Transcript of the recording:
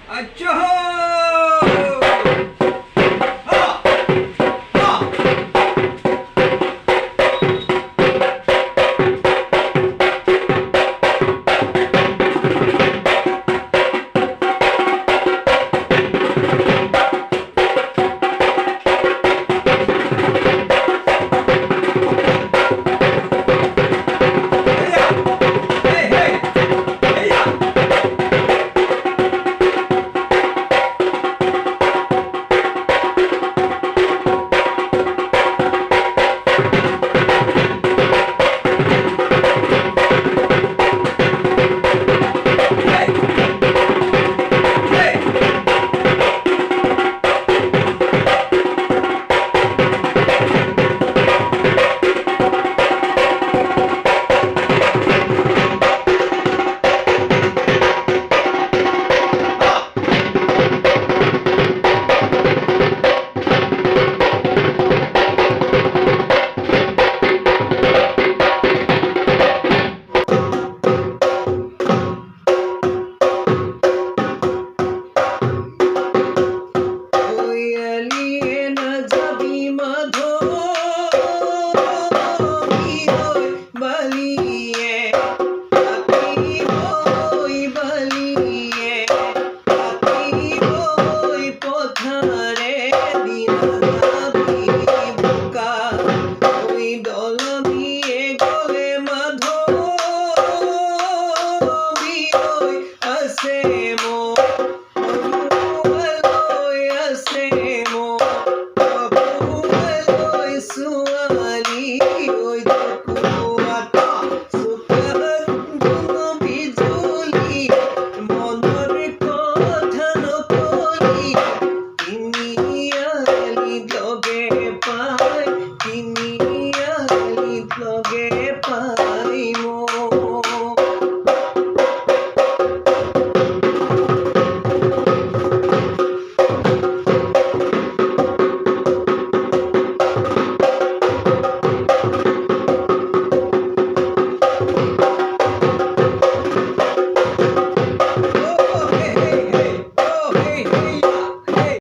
আচ্ছা হা হা hey hey hey ya hey hey ওই এলিয়ে না যাবি মাধবী ওই বালিয়ে থাকিব ওই বালিয়ে থাকিব ওই পথারে দিনা যাবি বোকা ওই দলনিয়ে গলে মাধবী ওই আছে মোর